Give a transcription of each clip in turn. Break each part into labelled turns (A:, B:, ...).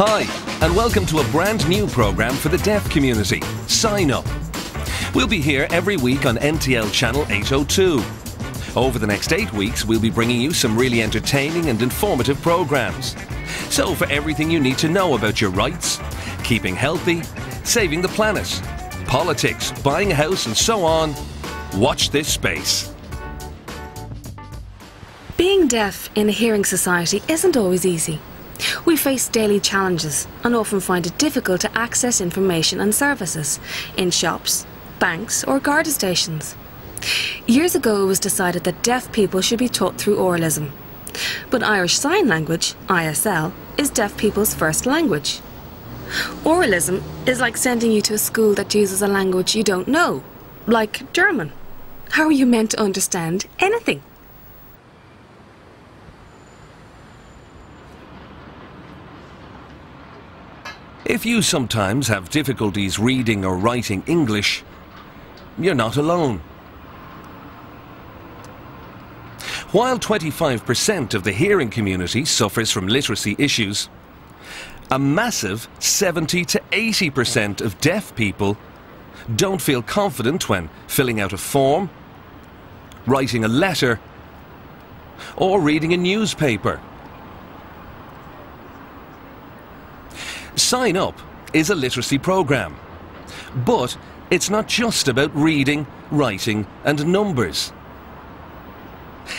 A: Hi, and welcome to a brand new programme for the deaf community, Sign Up. We'll be here every week on NTL Channel 802. Over the next 8 weeks, we'll be bringing you some really entertaining and informative programmes. So for everything you need to know about your rights, keeping healthy, saving the planet, politics, buying a house and so on, watch this space.
B: Being deaf in a hearing society isn't always easy. We face daily challenges and often find it difficult to access information and services in shops, banks or Garda stations. Years ago it was decided that deaf people should be taught through oralism. But Irish Sign Language, ISL, is deaf people's first language. Oralism is like sending you to a school that uses a language you don't know, like German. How are you meant to understand anything?
A: If you sometimes have difficulties reading or writing English, you're not alone. While 25% of the hearing community suffers from literacy issues, a massive 70 to 80% of deaf people don't feel confident when filling out a form, writing a letter, or reading a newspaper. Sign Up is a literacy programme, but it's not just about reading, writing and numbers.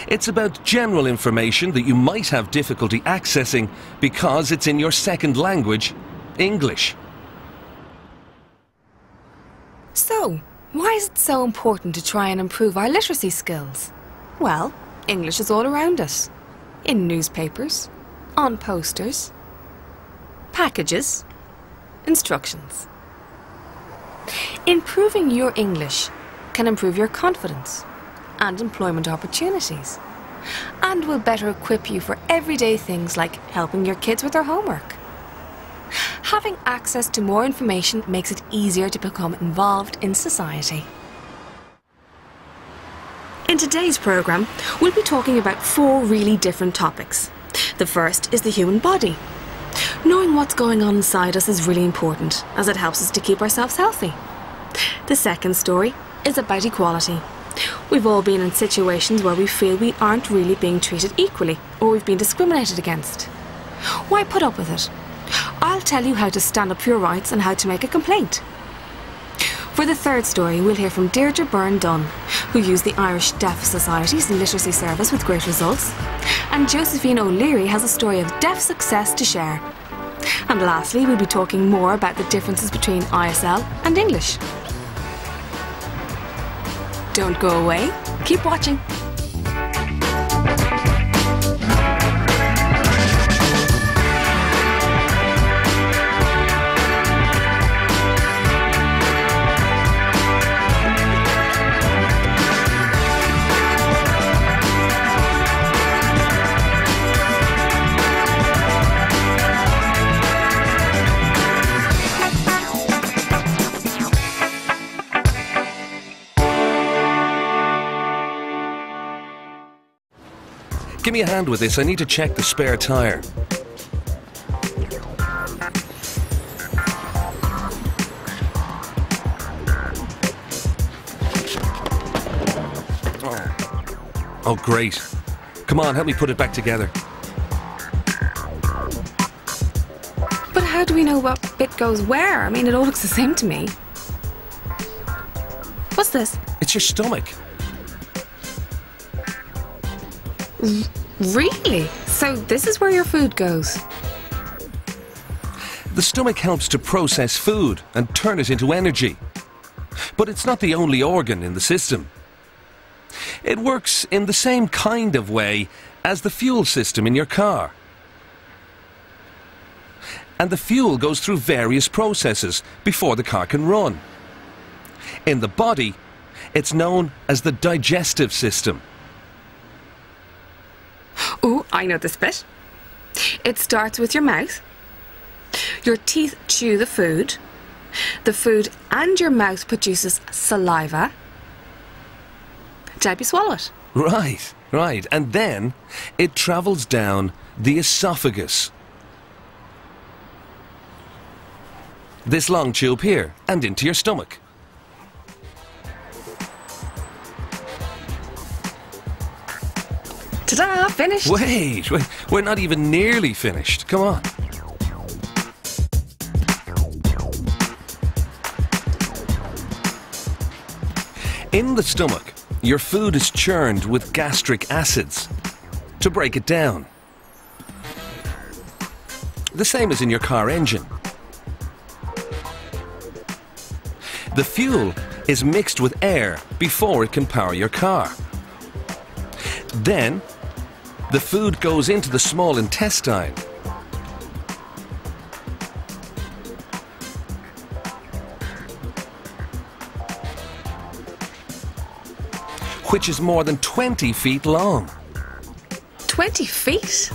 A: It's about general information that you might have difficulty accessing because it's in your second language, English.
B: So, why is it so important to try and improve our literacy skills? Well, English is all around us. In newspapers, on posters, packages, instructions. Improving your English can improve your confidence and employment opportunities, and will better equip you for everyday things like helping your kids with their homework. Having access to more information makes it easier to become involved in society. In today's programme, we'll be talking about 4 really different topics. The first is the human body. Knowing what's going on inside us is really important, as it helps us to keep ourselves healthy. The second story is about equality. We've all been in situations where we feel we aren't really being treated equally, or we've been discriminated against. Why put up with it? I'll tell you how to stand up for your rights and how to make a complaint. For the third story, we'll hear from Deirdre Byrne-Dunn, who used the Irish Deaf Society's literacy service with great results, and Josephine O'Leary has a story of deaf success to share. And lastly, we'll be talking more about the differences between ISL and English. Don't go away, keep watching.
A: Give me a hand with this, I need to check the spare tyre. Oh, great. Come on, help me put it back together.
B: But how do we know what bit goes where? I mean, it all looks the same to me. What's this?
A: It's your stomach.
B: Really? So this is where your food goes?
A: The stomach helps to process food and turn it into energy. But it's not the only organ in the system. It works in the same kind of way as the fuel system in your car. And the fuel goes through various processes before the car can run. In the body, it's known as the digestive system.
B: Oh, I know this bit. It starts with your mouth. Your teeth chew the food. The food and your mouth produces saliva. To help you swallow it.
A: Right. And then it travels down the esophagus. this long tube here and into your stomach.
B: Ta-da! Finished!
A: Wait, we're not even nearly finished. Come on. In the stomach, your food is churned with gastric acids to break it down. The same as in your car engine. The fuel is mixed with air before it can power your car. Then, the food goes into the small intestine. Which is more than 20 feet long.
B: 20 feet?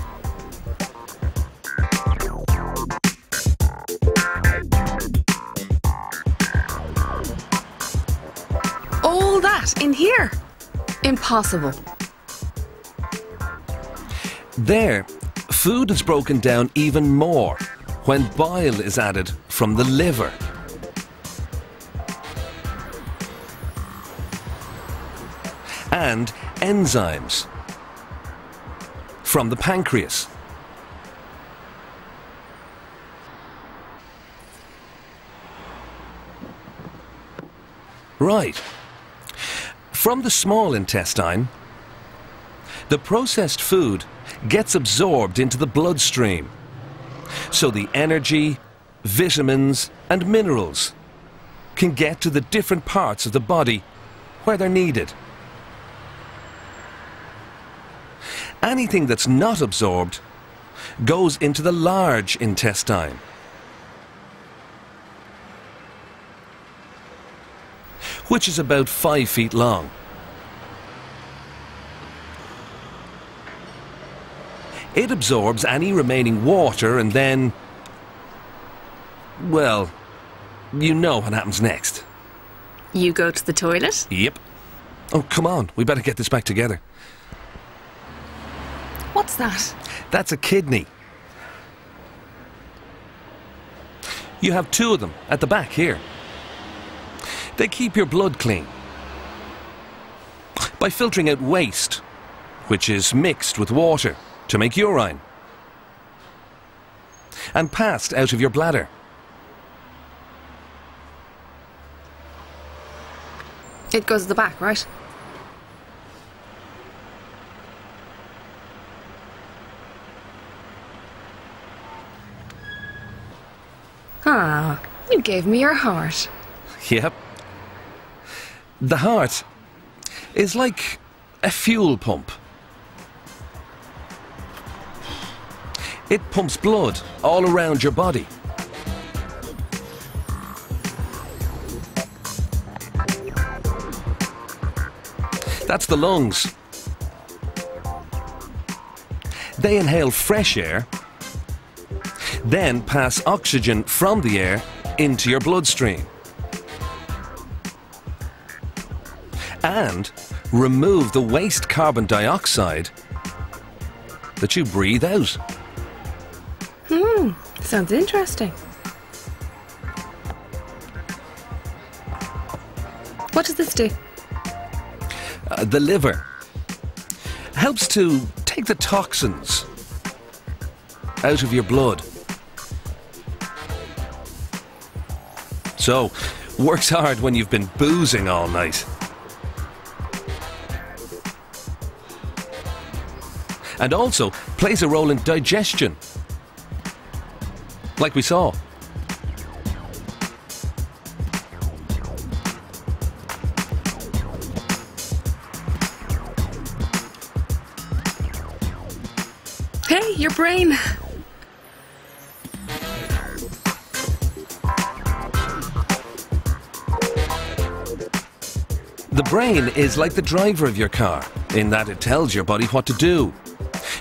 B: All that in here? Impossible.
A: There, food is broken down even more when bile is added from the liver. And enzymes from the pancreas. Right. From the small intestine, the processed food gets absorbed into the bloodstream, so the energy, vitamins and minerals can get to the different parts of the body where they're needed. Anything that's not absorbed goes into the large intestine, which is about 5 feet long. It absorbs any remaining water and then, well, you know what happens next.
B: You go to the toilet?
A: Yep. Oh, come on, we better get this back together.
B: What's that?
A: That's a kidney. You have 2 of them at the back here. They keep your blood clean by filtering out waste, which is mixed with water to make urine and passed out of your bladder.
B: It goes at the back, right? Ah, you gave me your heart.
A: Yep. The heart is like a fuel pump. It pumps blood all around your body. That's the lungs. They inhale fresh air, then pass oxygen from the air into your bloodstream and remove the waste carbon dioxide that you breathe out.
B: Sounds interesting. What does this do?
A: The liver helps to take the toxins out of your blood. So, works hard when you've been boozing all night. And also plays a role in digestion, like we saw.
B: Hey, your brain.
A: The brain is like the driver of your car, in that it tells your body what to do.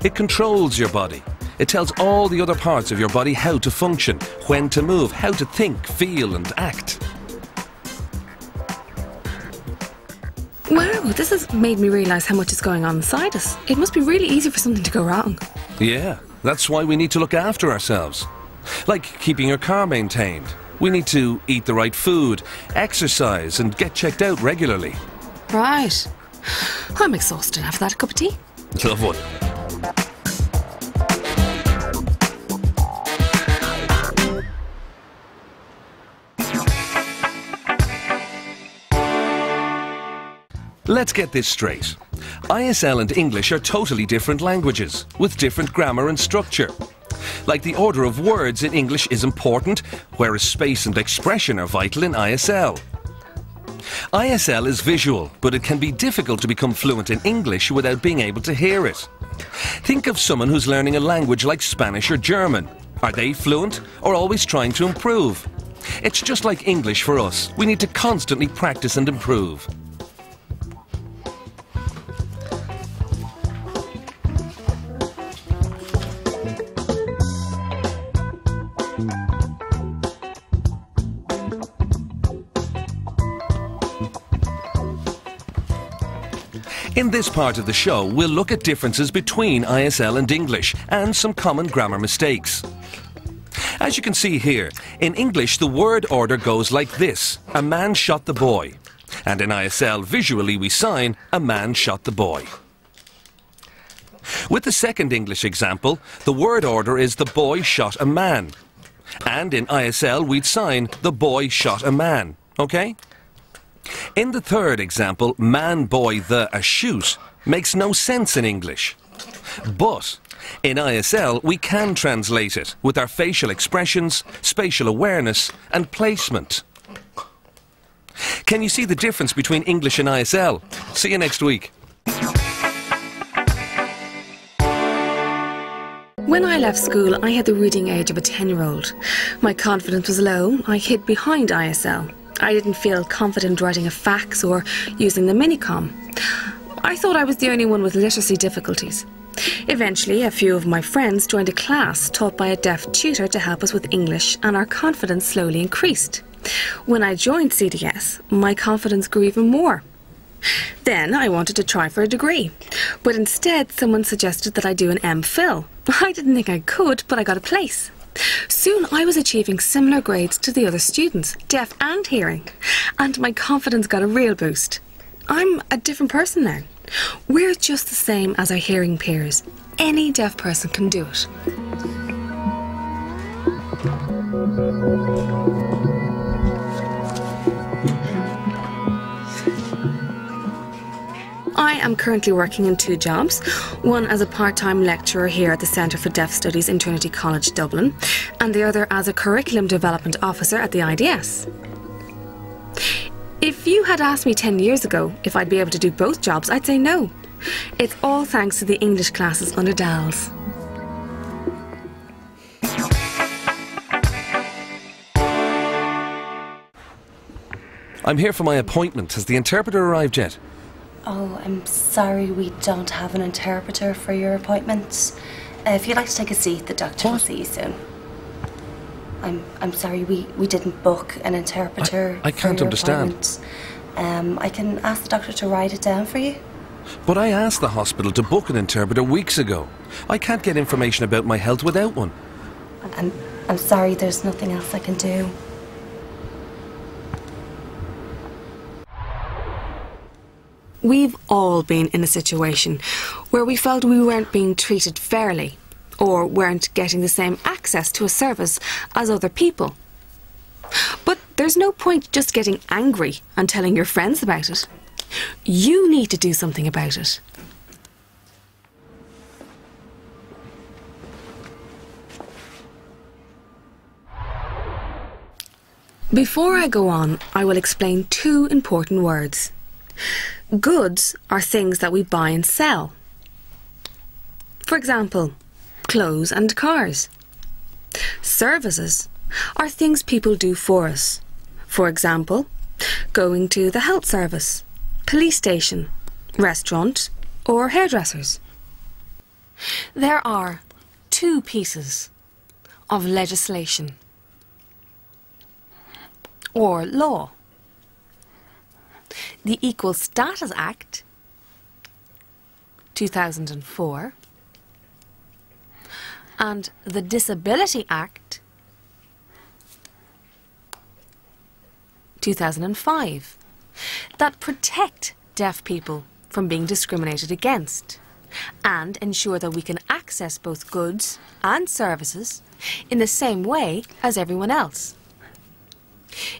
A: It controls your body. It tells all the other parts of your body how to function, when to move, how to think, feel and act.
B: Wow, this has made me realise how much is going on inside us. It must be really easy for something to go wrong.
A: Yeah, that's why we need to look after ourselves. Like keeping your car maintained, We need to eat the right food, exercise and get checked out regularly.
B: Right. I'm exhausted after that cup of tea.
A: Love one. Let's get this straight. ISL and English are totally different languages, with different grammar and structure. Like the order of words in English is important, whereas space and expression are vital in ISL. ISL is visual, but it can be difficult to become fluent in English without being able to hear it. Think of someone who's learning a language like Spanish or German. Are they fluent or always trying to improve? It's just like English for us. We need to constantly practice and improve. In this part of the show, we'll look at differences between ISL and English and some common grammar mistakes. As you can see here, in English the word order goes like this: a man shot the boy. And in ISL, visually we sign, a man shot the boy. With the second English example, the word order is the boy shot a man. And in ISL we'd sign, the boy shot a man. Okay? In the third example, man, boy, a shoot, makes no sense in English. But in ISL, we can translate it with our facial expressions, spatial awareness and placement. Can you see the difference between English and ISL? See you next week.
B: When I left school, I had the reading age of a 10-year-old. My confidence was low. I hid behind ISL. I didn't feel confident writing a fax or using the minicom. I thought I was the only one with literacy difficulties. Eventually, a few of my friends joined a class taught by a deaf tutor to help us with English, and our confidence slowly increased. When I joined CDS, my confidence grew even more. Then I wanted to try for a degree, but instead someone suggested that I do an MPhil. I didn't think I could, but I got a place. Soon I was achieving similar grades to the other students, deaf and hearing, and my confidence got a real boost. I'm a different person now. We're just the same as our hearing peers. Any deaf person can do it. I am currently working in 2 jobs, one as a part-time lecturer here at the Centre for Deaf Studies in Trinity College, Dublin, and the other as a Curriculum Development Officer at the IDS. If you had asked me 10 years ago if I'd be able to do both jobs, I'd say no. It's all thanks to the English classes under DALS.
A: I'm here for my appointment. Has the interpreter arrived yet?
C: Oh, I'm sorry, we don't have an interpreter for your appointment. If you'd like to take a seat, the doctor will see you soon. I'm sorry, we didn't book an interpreter.
A: I can't understand.
C: I can ask the doctor to write it down for you.
A: But I asked the hospital to book an interpreter weeks ago. I can't get information about my health without one.
C: I'm sorry, there's nothing else I can do.
B: We've all been in a situation where we felt we weren't being treated fairly or weren't getting the same access to a service as other people. But there's no point just getting angry and telling your friends about it. You need to do something about it. Before I go on, I will explain 2 important words. Goods are things that we buy and sell. For example, clothes and cars. Services are things people do for us. For example, going to the health service, police station, restaurant, or hairdressers. There are 2 pieces of legislation or law. The Equal Status Act 2004 and the Disability Act 2005 that protect deaf people from being discriminated against and ensure that we can access both goods and services in the same way as everyone else.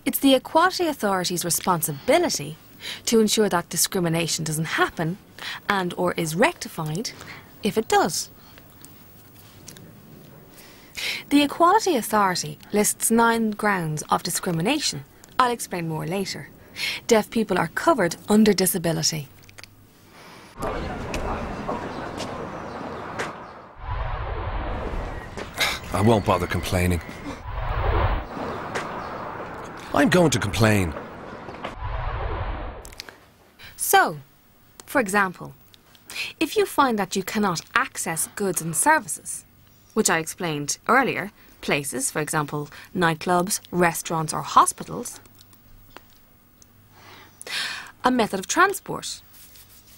B: It's the Equality Authority's responsibility to ensure that discrimination doesn't happen and or is rectified if it does. The Equality Authority lists 9 grounds of discrimination. I'll explain more later. Deaf people are covered under disability.
A: I won't bother complaining. I'm going to complain.
B: So, for example, if you find that you cannot access goods and services, which I explained earlier, places, for example, nightclubs, restaurants or hospitals, a method of transport,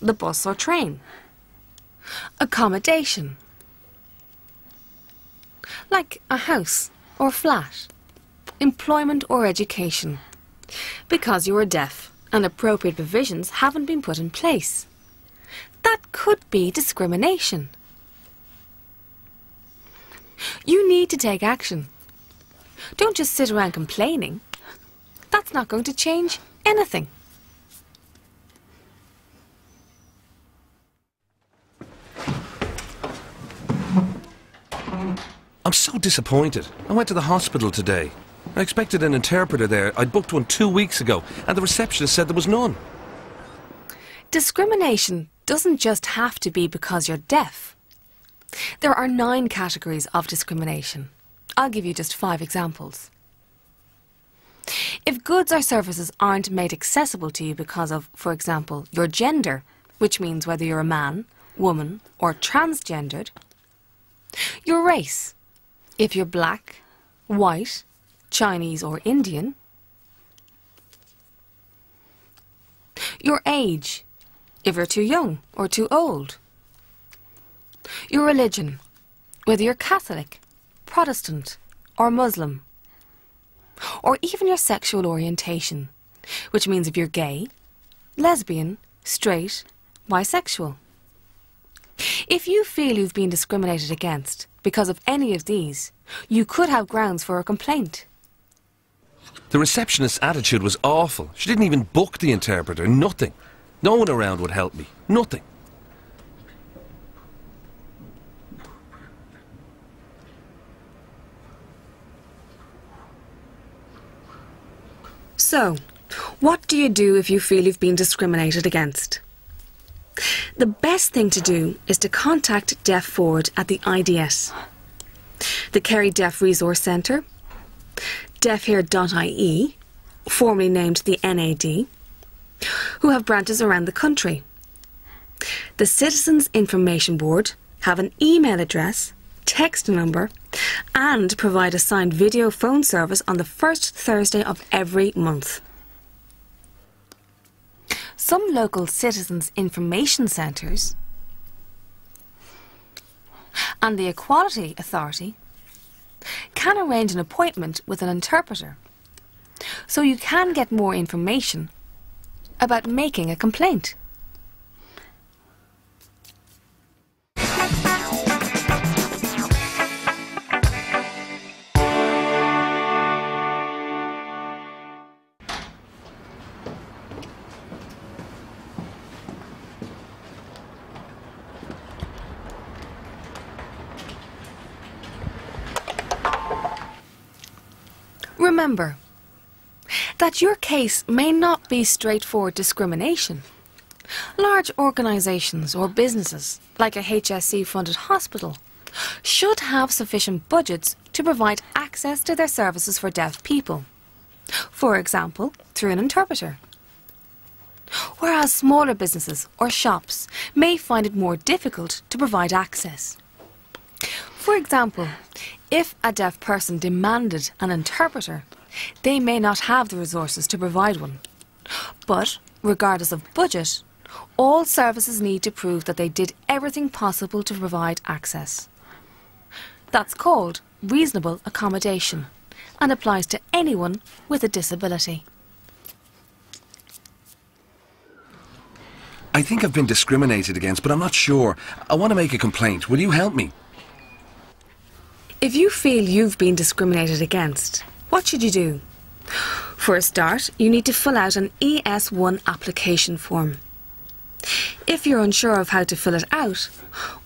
B: the bus or train, accommodation, like a house or flat, employment or education, because you are deaf and appropriate provisions haven't been put in place. That could be discrimination. You need to take action. Don't just sit around complaining. That's not going to change anything.
A: I'm so disappointed. I went to the hospital today. I expected an interpreter there. I'd booked one 2 weeks ago, and the receptionist said there was none.
B: Discrimination doesn't just have to be because you're deaf. There are 9 categories of discrimination. I'll give you just 5 examples. If goods or services aren't made accessible to you because of, for example, your gender, which means whether you're a man, woman, or transgendered, your race, if you're black, white, Chinese or Indian, your age, if you're too young or too old, your religion, whether you're Catholic, Protestant or Muslim, or even your sexual orientation, which means if you're gay, lesbian, straight, bisexual. If you feel you've been discriminated against because of any of these, you could have grounds for a complaint.
A: The receptionist's attitude was awful. She didn't even book the interpreter, nothing. No one around would help me, nothing.
B: So, what do you do if you feel you've been discriminated against? The best thing to do is to contact Deaf Forward at the IDS, the Kerry Deaf Resource Centre, deafhere.ie, formerly named the NAD, who have branches around the country. The Citizens Information Board have an email address, text number, and provide a signed video phone service on the first Thursday of every month. Some local citizens' information centres and the Equality Authority can arrange an appointment with an interpreter, so you can get more information about making a complaint. Remember that your case may not be straightforward discrimination. Large organisations or businesses, like a HSC-funded hospital, should have sufficient budgets to provide access to their services for deaf people, for example, through an interpreter. Whereas smaller businesses or shops may find it more difficult to provide access. For example, if a deaf person demanded an interpreter, they may not have the resources to provide one. But, regardless of budget, all services need to prove that they did everything possible to provide access. That's called reasonable accommodation and applies to anyone with a disability.
A: I think I've been discriminated against, but I'm not sure. I want to make a complaint. Will you help me?
B: If you feel you've been discriminated against, what should you do? For a start, you need to fill out an ES1 application form. If you're unsure of how to fill it out,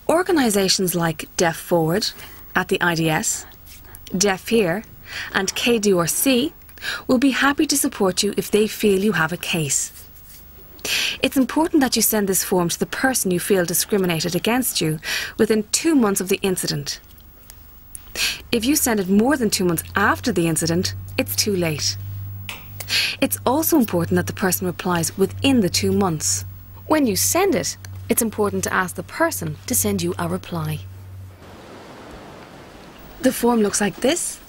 B: organisations like Deaf Forward at the IDS, Deaf Here and KDRC will be happy to support you if they feel you have a case. It's important that you send this form to the person you feel discriminated against you within 2 months of the incident. If you send it more than 2 months after the incident, it's too late. It's also important that the person replies within the 2 months. When you send it, it's important to ask the person to send you a reply. The form looks like this.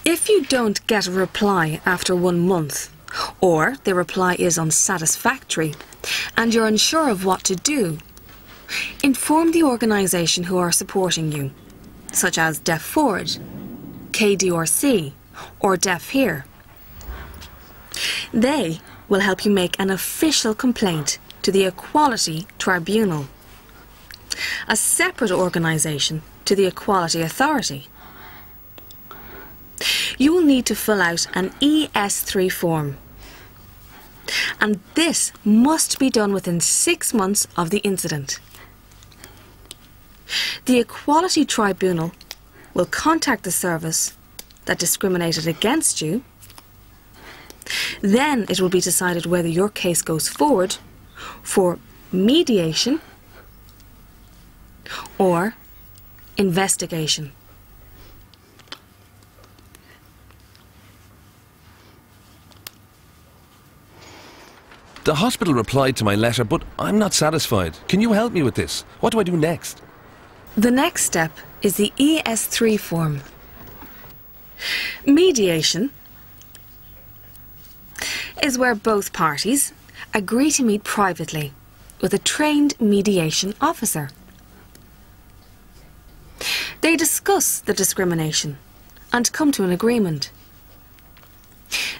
B: If you don't get a reply after 1 month, or the reply is unsatisfactory, and you're unsure of what to do, inform the organisation who are supporting you, such as Deaf Forward, KDRC, or Deaf Here. They will help you make an official complaint to the Equality Tribunal, a separate organisation to the Equality Authority. You will need to fill out an ES3 form, and this must be done within 6 months of the incident. The Equality Tribunal will contact the service that discriminated against you. Then it will be decided whether your case goes forward for mediation or investigation.
A: The hospital replied to my letter, but I'm not satisfied. Can you help me with this? What do I do next?
B: The next step is the ES3 form. Mediation is where both parties agree to meet privately with a trained mediation officer. They discuss the discrimination and come to an agreement.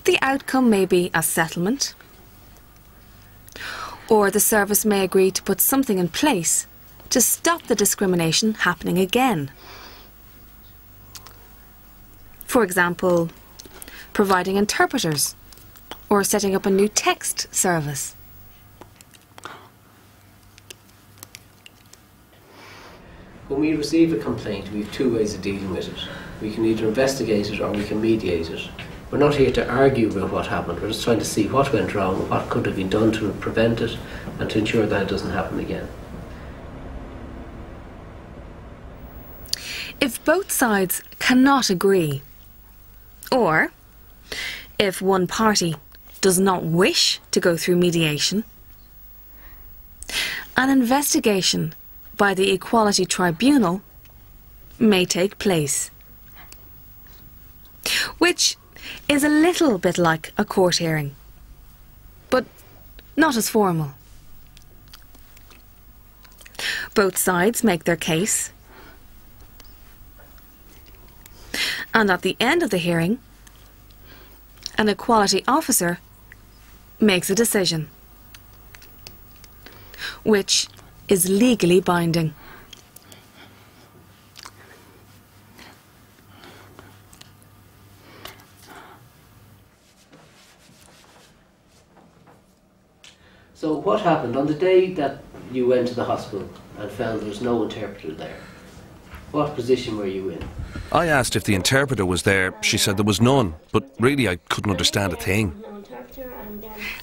B: The outcome may be a settlement, or the service may agree to put something in place to stop the discrimination happening again. For example, providing interpreters or setting up a new text service.
D: When we receive a complaint, we have 2 ways of dealing with it. We can either investigate it or we can mediate it. We're not here to argue about what happened. We're just trying to see what went wrong and what could have been done to prevent it and to ensure that it doesn't happen again.
B: If both sides cannot agree, or if one party does not wish to go through mediation, an investigation by the Equality Tribunal may take place, which is a little bit like a court hearing, but not as formal. Both sides make their case, and at the end of the hearing, an equality officer makes a decision, which is legally binding.
D: So what happened on the day that you went to the hospital and found there was no interpreter there? What position were you in?
A: I asked if the interpreter was there. She said there was none, but really I couldn't understand a thing.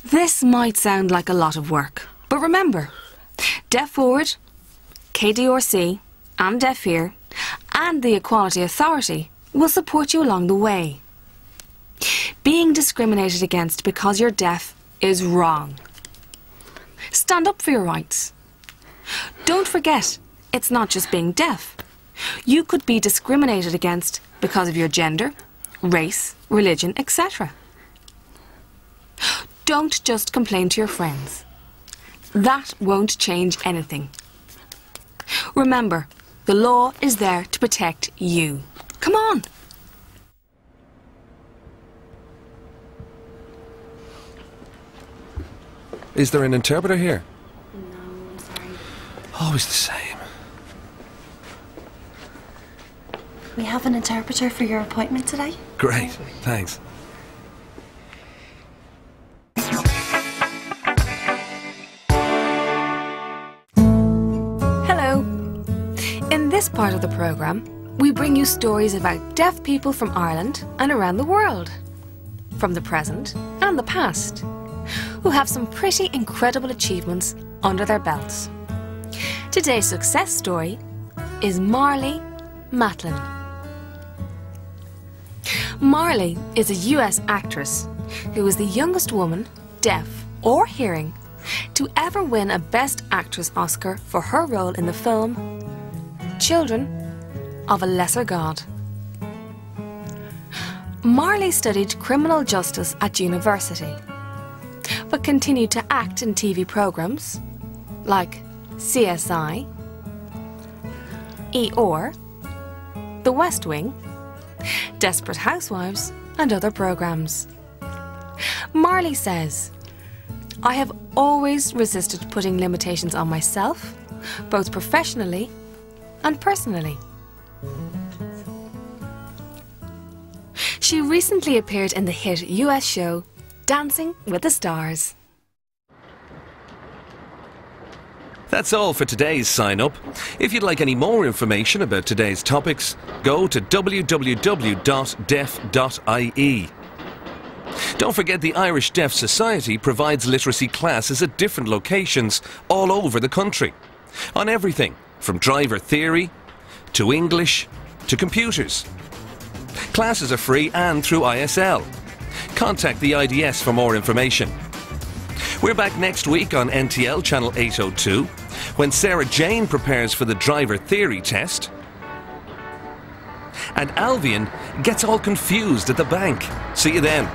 B: This might sound like a lot of work, but remember, Deaf Forward, KDRC and Deaf Here and the Equality Authority will support you along the way. Being discriminated against because you're deaf is wrong. Stand up for your rights. Don't forget, it's not just being deaf. You could be discriminated against because of your gender, race, religion, etc. Don't just complain to your friends. that won't change anything. Remember, the law is there to protect you. Come on.
A: Is there an interpreter here?
C: No, I'm sorry.
A: Always the same.
C: We have an interpreter for your appointment today.
A: Great, thanks.
B: Hello. In this part of the programme, we bring you stories about deaf people from Ireland and around the world, from the present and the past, who have some pretty incredible achievements under their belts. Today's success story is Marley Matlin. Marley is a US actress who is the youngest woman, deaf or hearing, to ever win a Best Actress Oscar for her role in the film Children of a Lesser God. Marley studied criminal justice at university, but continued to act in TV programmes like CSI, ER, The West Wing, Desperate Housewives and other programmes. Marley says, "I have always resisted putting limitations on myself, both professionally and personally." She recently appeared in the hit US show Dancing with the Stars.
A: That's all for today's sign up. If you'd like any more information about today's topics, go to www.deaf.ie. Don't forget the Irish Deaf Society provides literacy classes at different locations all over the country, on everything from driver theory to English to computers. Classes are free and through ISL. Contact the IDS for more information. We're back next week on NTL Channel 802 when Sarah Jane prepares for the driver theory test and Alvian gets all confused at the bank. See you then.